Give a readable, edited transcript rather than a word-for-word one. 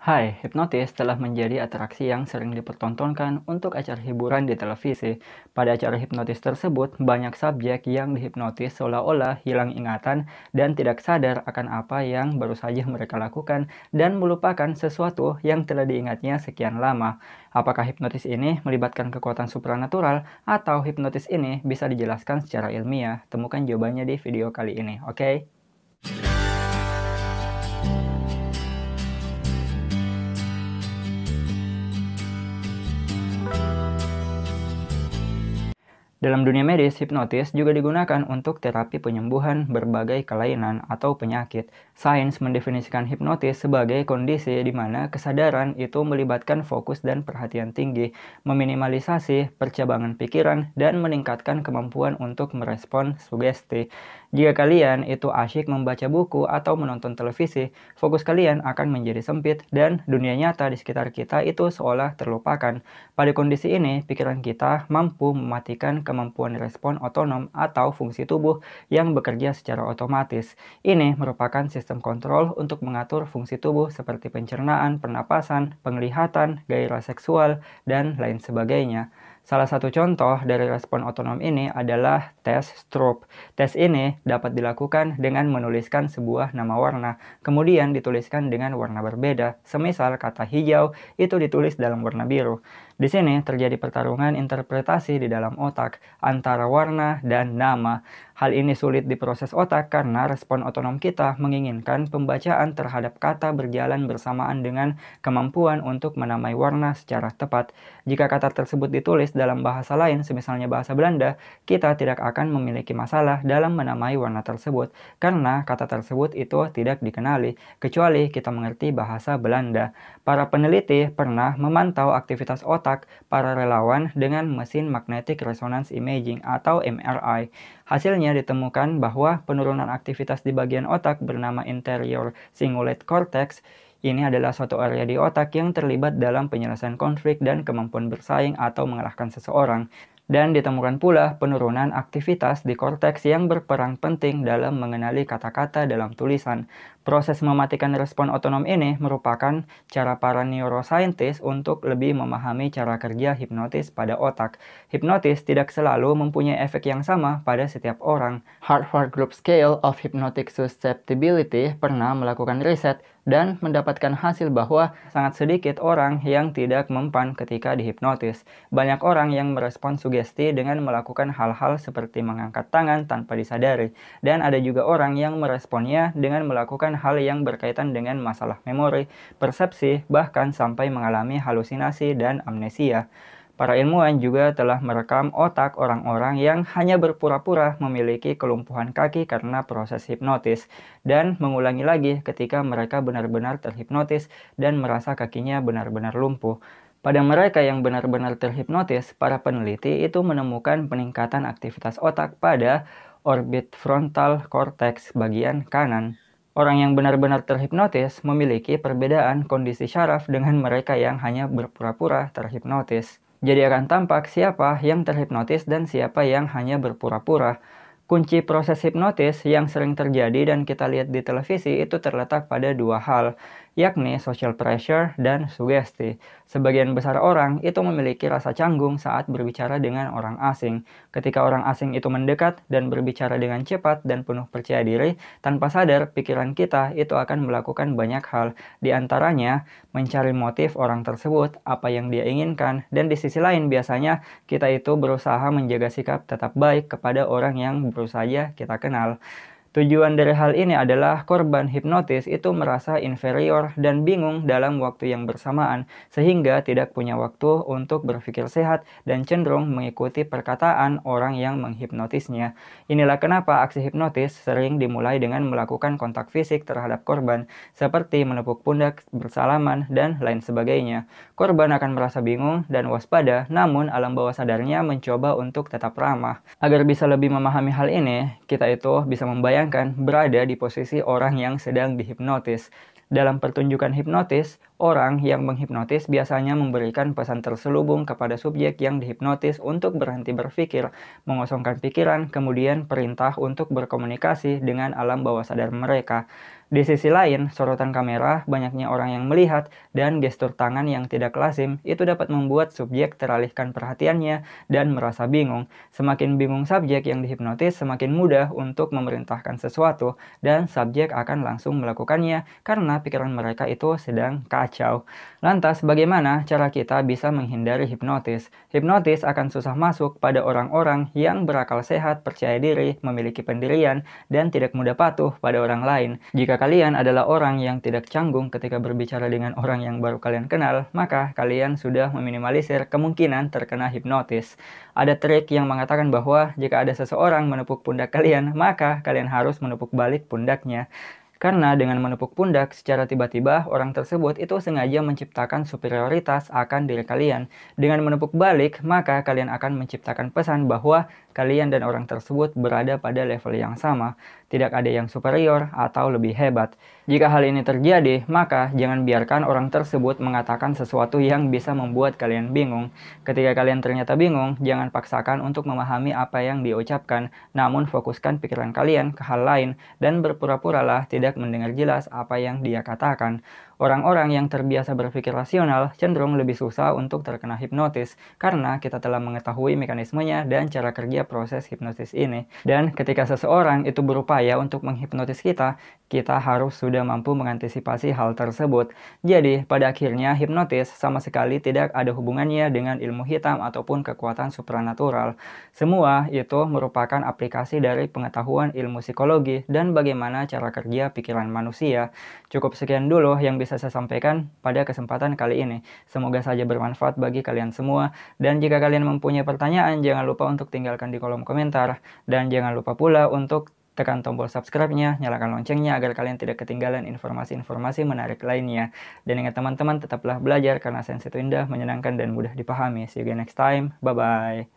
Hai, hipnotis telah menjadi atraksi yang sering dipertontonkan untuk acara hiburan di televisi. Pada acara hipnotis tersebut, banyak subjek yang dihipnotis seolah-olah hilang ingatan dan tidak sadar akan apa yang baru saja mereka lakukan dan melupakan sesuatu yang telah diingatnya sekian lama. Apakah hipnotis ini melibatkan kekuatan supranatural atau hipnotis ini bisa dijelaskan secara ilmiah? Temukan jawabannya di video kali ini, oke? Dalam dunia medis, hipnotis juga digunakan untuk terapi penyembuhan berbagai kelainan atau penyakit. Sains mendefinisikan hipnotis sebagai kondisi di mana kesadaran itu melibatkan fokus dan perhatian tinggi, meminimalisasi percabangan pikiran, dan meningkatkan kemampuan untuk merespon sugesti. Jika kalian itu asyik membaca buku atau menonton televisi, fokus kalian akan menjadi sempit dan dunia nyata di sekitar kita itu seolah terlupakan. Pada kondisi ini, pikiran kita mampu mematikan kemampuan respon otonom atau fungsi tubuh yang bekerja secara otomatis. Ini merupakan sistem kontrol untuk mengatur fungsi tubuh seperti pencernaan, pernapasan, penglihatan, gairah seksual, dan lain sebagainya. Salah satu contoh dari respon otonom ini adalah tes Stroop. Tes ini dapat dilakukan dengan menuliskan sebuah nama warna, kemudian dituliskan dengan warna berbeda. Semisal kata hijau itu ditulis dalam warna biru. Di sini terjadi pertarungan interpretasi di dalam otak antara warna dan nama. Hal ini sulit diproses otak karena respon otonom kita menginginkan pembacaan terhadap kata berjalan bersamaan dengan kemampuan untuk menamai warna secara tepat. Jika kata tersebut ditulis dalam bahasa lain, semisalnya bahasa Belanda, kita tidak akan memiliki masalah dalam menamai warna tersebut karena kata tersebut itu tidak dikenali, kecuali kita mengerti bahasa Belanda. Para peneliti pernah memantau aktivitas otak para relawan dengan mesin magnetic resonance imaging atau MRI. Hasilnya ditemukan bahwa penurunan aktivitas di bagian otak bernama interior cingulate cortex ini adalah suatu area di otak yang terlibat dalam penyelesaian konflik dan kemampuan bersaing atau mengalahkan seseorang. Dan ditemukan pula penurunan aktivitas di korteks yang berperan penting dalam mengenali kata-kata dalam tulisan. Proses mematikan respon otonom ini merupakan cara para neuroscientist untuk lebih memahami cara kerja hipnotis pada otak. Hipnotis tidak selalu mempunyai efek yang sama pada setiap orang. Harvard Group Scale of Hypnotic Susceptibility pernah melakukan riset dan mendapatkan hasil bahwa sangat sedikit orang yang tidak mempan ketika dihipnotis. Banyak orang yang merespon sugesti dengan melakukan hal-hal seperti mengangkat tangan tanpa disadari, dan ada juga orang yang meresponnya dengan melakukan hal yang berkaitan dengan masalah memori, persepsi, bahkan sampai mengalami halusinasi dan amnesia. Para ilmuwan juga telah merekam otak orang-orang yang hanya berpura-pura memiliki kelumpuhan kaki karena proses hipnotis, dan mengulangi lagi ketika mereka benar-benar terhipnotis dan merasa kakinya benar-benar lumpuh. Pada mereka yang benar-benar terhipnotis, para peneliti itu menemukan peningkatan aktivitas otak pada orbit frontal cortex bagian kanan. Orang yang benar-benar terhipnotis memiliki perbedaan kondisi syaraf dengan mereka yang hanya berpura-pura terhipnotis. Jadi akan tampak siapa yang terhipnotis dan siapa yang hanya berpura-pura. Kunci proses hipnotis yang sering terjadi dan kita lihat di televisi itu terletak pada dua hal, yakni social pressure dan sugesti. Sebagian besar orang itu memiliki rasa canggung saat berbicara dengan orang asing. Ketika orang asing itu mendekat dan berbicara dengan cepat dan penuh percaya diri, tanpa sadar pikiran kita itu akan melakukan banyak hal, di antaranya mencari motif orang tersebut, apa yang dia inginkan, dan di sisi lain biasanya kita itu berusaha menjaga sikap tetap baik kepada orang yang baru saja kita kenal. Tujuan dari hal ini adalah korban hipnotis itu merasa inferior dan bingung dalam waktu yang bersamaan, sehingga tidak punya waktu untuk berpikir sehat dan cenderung mengikuti perkataan orang yang menghipnotisnya. Inilah kenapa aksi hipnotis sering dimulai dengan melakukan kontak fisik terhadap korban, seperti menepuk pundak, bersalaman, dan lain sebagainya. Korban akan merasa bingung dan waspada, namun alam bawah sadarnya mencoba untuk tetap ramah. Agar bisa lebih memahami hal ini, kita itu bisa membayangkan berada di posisi orang yang sedang dihipnotis. Dalam pertunjukan hipnotis, orang yang menghipnotis biasanya memberikan pesan terselubung kepada subjek yang dihipnotis untuk berhenti berpikir, mengosongkan pikiran, kemudian perintah untuk berkomunikasi dengan alam bawah sadar mereka. Di sisi lain, sorotan kamera, banyaknya orang yang melihat, dan gestur tangan yang tidak lazim itu dapat membuat subjek teralihkan perhatiannya dan merasa bingung. Semakin bingung subjek yang dihipnotis, semakin mudah untuk memerintahkan sesuatu, dan subjek akan langsung melakukannya karena pikiran mereka itu sedang kacau. Lantas, bagaimana cara kita bisa menghindari hipnotis? Hipnotis akan susah masuk pada orang-orang yang berakal sehat, percaya diri, memiliki pendirian, dan tidak mudah patuh pada orang lain. Jika kalian adalah orang yang tidak canggung ketika berbicara dengan orang yang baru kalian kenal, maka kalian sudah meminimalisir kemungkinan terkena hipnotis. Ada trik yang mengatakan bahwa jika ada seseorang menepuk pundak kalian, maka kalian harus menepuk balik pundaknya. Karena dengan menepuk pundak secara tiba-tiba, orang tersebut itu sengaja menciptakan superioritas akan diri kalian. Dengan menepuk balik, maka kalian akan menciptakan pesan bahwa kalian dan orang tersebut berada pada level yang sama. Tidak ada yang superior atau lebih hebat. Jika hal ini terjadi, maka jangan biarkan orang tersebut mengatakan sesuatu yang bisa membuat kalian bingung. Ketika kalian ternyata bingung, jangan paksakan untuk memahami apa yang diucapkan, namun fokuskan pikiran kalian ke hal lain dan berpura-puralah tidak mendengar jelas apa yang dia katakan. Orang-orang yang terbiasa berpikir rasional cenderung lebih susah untuk terkena hipnotis karena kita telah mengetahui mekanismenya dan cara kerja proses hipnotis ini. Dan ketika seseorang itu berupaya untuk menghipnotis kita, kita harus sudah mampu mengantisipasi hal tersebut. Jadi, pada akhirnya hipnotis sama sekali tidak ada hubungannya dengan ilmu hitam ataupun kekuatan supranatural. Semua itu merupakan aplikasi dari pengetahuan ilmu psikologi dan bagaimana cara kerja pikiran manusia. Cukup sekian dulu yang bisa saya sampaikan pada kesempatan kali ini. Semoga saja bermanfaat bagi kalian semua. Dan jika kalian mempunyai pertanyaan, jangan lupa untuk tinggalkan di kolom komentar. Dan jangan lupa pula untuk tekan tombol subscribe-nya, nyalakan loncengnya agar kalian tidak ketinggalan informasi-informasi menarik lainnya. Dan ingat teman-teman, tetaplah belajar karena sains itu indah, menyenangkan, dan mudah dipahami. See you again next time. Bye-bye.